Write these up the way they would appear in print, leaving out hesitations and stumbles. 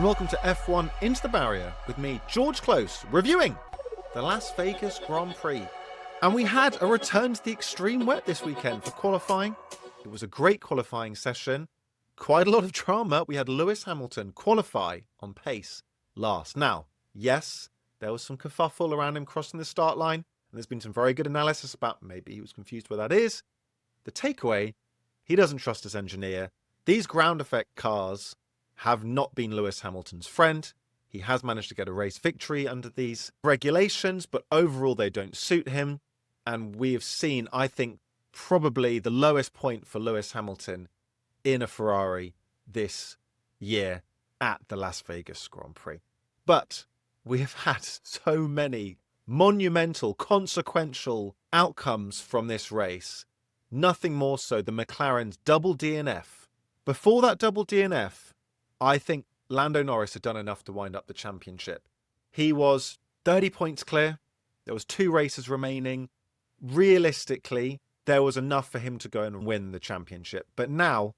and welcome to F1 Into the Barrier with me, George Close, reviewing the Las Vegas Grand Prix. And we had a return to the extreme wet this weekend for qualifying. It was a great qualifying session, quite a lot of drama. We had Lewis Hamilton qualify on pace last. Now, yes, there was some kerfuffle around him crossing the start line, and there's been some very good analysis about maybe he was confused where that is. The takeaway, he doesn't trust his engineer. These ground effect cars have not been Lewis Hamilton's friend. He has managed to get a race victory under these regulations, but overall they don't suit him. And we have seen, I think, probably the lowest point for Lewis Hamilton in a Ferrari this year at the Las Vegas Grand Prix. But we have had so many monumental, consequential outcomes from this race. Nothing more so than McLaren's double DNF. Before that double DNF, I think Lando Norris had done enough to wind up the championship. He was 30 points clear. There was 2 races remaining. Realistically, there was enough for him to go and win the championship. But now,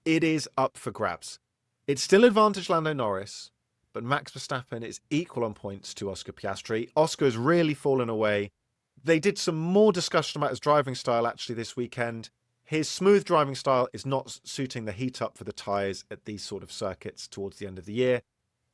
it is up for grabs. It's still advantage Lando Norris, but Max Verstappen is equal on points to Oscar Piastri. Oscar has really fallen away. They did some more discussion about his driving style actually this weekend. His smooth driving style is not suiting the heat up for the tyres at these sort of circuits towards the end of the year,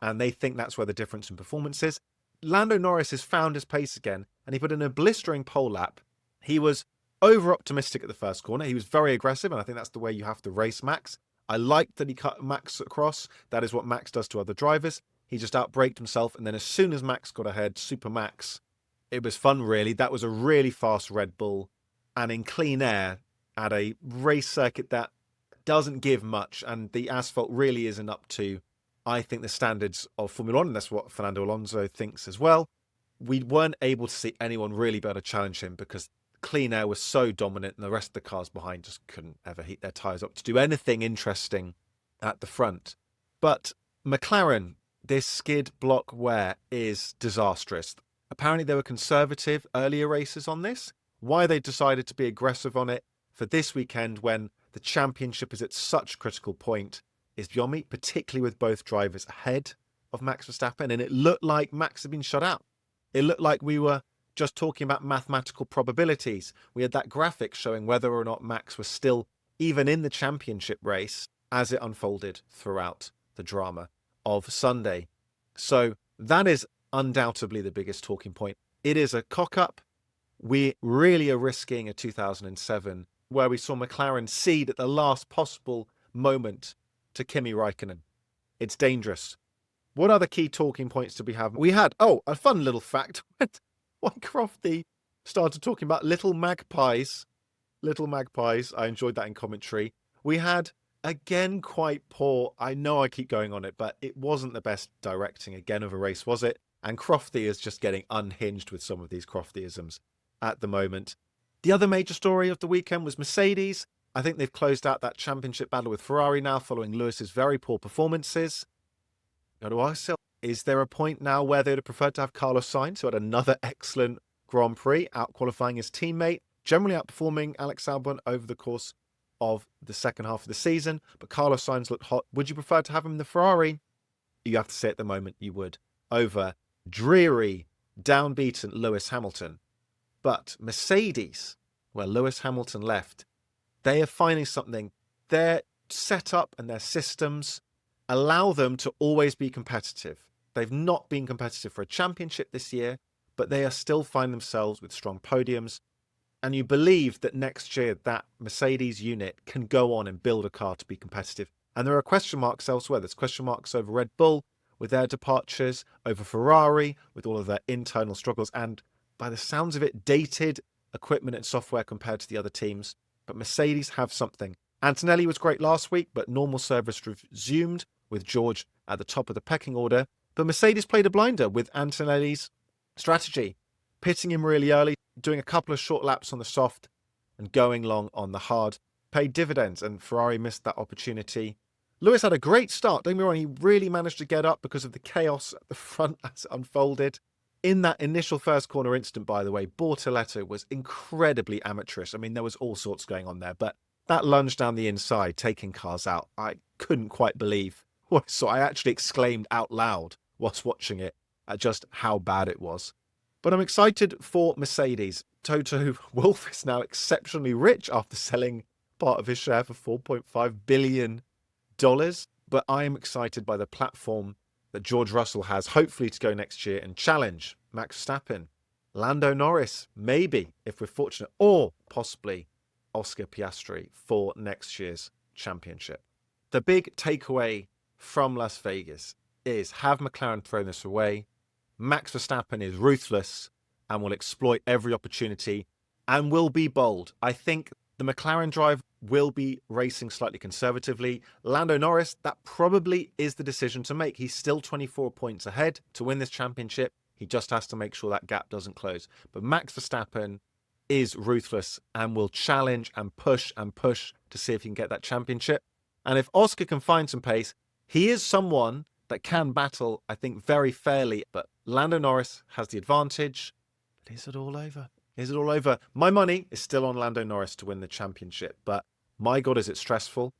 and they think that's where the difference in performance is. Lando Norris has found his pace again, and he put in a blistering pole lap. He was over-optimistic at the first corner. He was very aggressive, and I think that's the way you have to race Max. I liked that he cut Max across. That is what Max does to other drivers. He just outbraked himself, and then as soon as Max got ahead, Super Max, it was fun, really. That was a really fast Red Bull, and in clean air, at a race circuit that doesn't give much, and the asphalt really isn't up to, I think, the standards of Formula 1, and that's what Fernando Alonso thinks as well. We weren't able to see anyone really be able to challenge him because clean air was so dominant and the rest of the cars behind just couldn't ever heat their tyres up to do anything interesting at the front. But McLaren, this skid block wear is disastrous. Apparently they were conservative earlier races on this. Why they decided to be aggressive on it for this weekend when the championship is at such a critical point is beyond me, particularly with both drivers ahead of Max Verstappen. And it looked like Max had been shut out. It looked like we were just talking about mathematical probabilities. We had that graphic showing whether or not Max was still even in the championship race as it unfolded throughout the drama of Sunday. So that is undoubtedly the biggest talking point. It is a cock-up. We really are risking a 2007 where we saw McLaren cede at the last possible moment to Kimi Räikkönen. It's dangerous. What other key talking points did we have? We had, a fun little fact. When Crofty started talking about little magpies. I enjoyed that in commentary. We had, again, quite poor. I know I keep going on it, but it wasn't the best directing again of a race, was it? And Crofty is just getting unhinged with some of these Croftyisms at the moment. The other major story of the weekend was Mercedes. I think they've closed out that championship battle with Ferrari now following Lewis's very poor performances. Is there a point now where they'd have preferred to have Carlos Sainz, who had another excellent Grand Prix, out-qualifying his teammate, generally outperforming Alex Albon over the course of the second half of the season, but Carlos Sainz looked hot. Would you prefer to have him in the Ferrari? You have to say at the moment you would, over dreary, downbeaten Lewis Hamilton. But Mercedes, where Lewis Hamilton left, they are finding something. Their setup and their systems allow them to always be competitive. They've not been competitive for a championship this year, but they are still finding themselves with strong podiums. And you believe that next year that Mercedes unit can go on and build a car to be competitive. And there are question marks elsewhere. There's question marks over Red Bull with their departures, over Ferrari with all of their internal struggles, and by the sounds of it, dated equipment and software compared to the other teams. But Mercedes have something. Antonelli was great last week, but normal service resumed with George at the top of the pecking order. But Mercedes played a blinder with Antonelli's strategy, pitting him really early, doing a couple of short laps on the soft and going long on the hard. Paid dividends, and Ferrari missed that opportunity. Lewis had a great start. Don't get me wrong, he really managed to get up because of the chaos at the front as it unfolded. In that initial first corner incident, by the way, Bortoleto was incredibly amateurish. I mean, there was all sorts going on there, but that lunge down the inside, taking cars out, I couldn't quite believe So I actually exclaimed out loud whilst watching it at just how bad it was. But I'm excited for Mercedes. Toto Wolff is now exceptionally rich after selling part of his share for $4.5 billion. But I am excited by the platform that George Russell has, hopefully to go next year and challenge Max Verstappen, Lando Norris, maybe, if we're fortunate, or possibly Oscar Piastri for next year's championship. The big takeaway from Las Vegas is, have McLaren thrown this away? Max Verstappen is ruthless and will exploit every opportunity and will be bold. I think the McLaren drive will be racing slightly conservatively. Lando Norris, that probably is the decision to make. He's still 24 points ahead to win this championship. He just has to make sure that gap doesn't close. But Max Verstappen is ruthless and will challenge and push to see if he can get that championship. And if Oscar can find some pace, he is someone that can battle, I think, very fairly. But Lando Norris has the advantage. But is it all over? Is it all over? My money is still on Lando Norris to win the championship. But my God, is it stressful.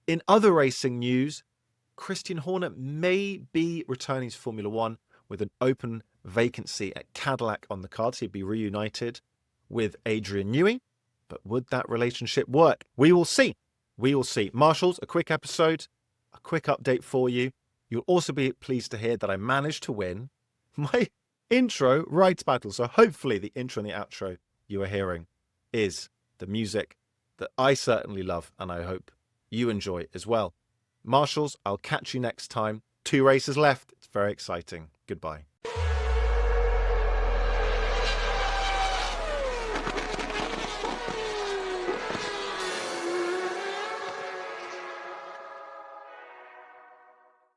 In other racing news, Christian Horner may be returning to Formula One with an open vacancy at Cadillac on the cards. He'd be reunited with Adrian Newey. But would that relationship work? We will see. We will see. Marshals, a quick episode, a quick update for you. You'll also be pleased to hear that I managed to win my intro rights battle. So hopefully the intro and the outro you are hearing is the music that I certainly love and I hope you enjoy as well. Marshals, I'll catch you next time. 2 races left. It's very exciting. Goodbye.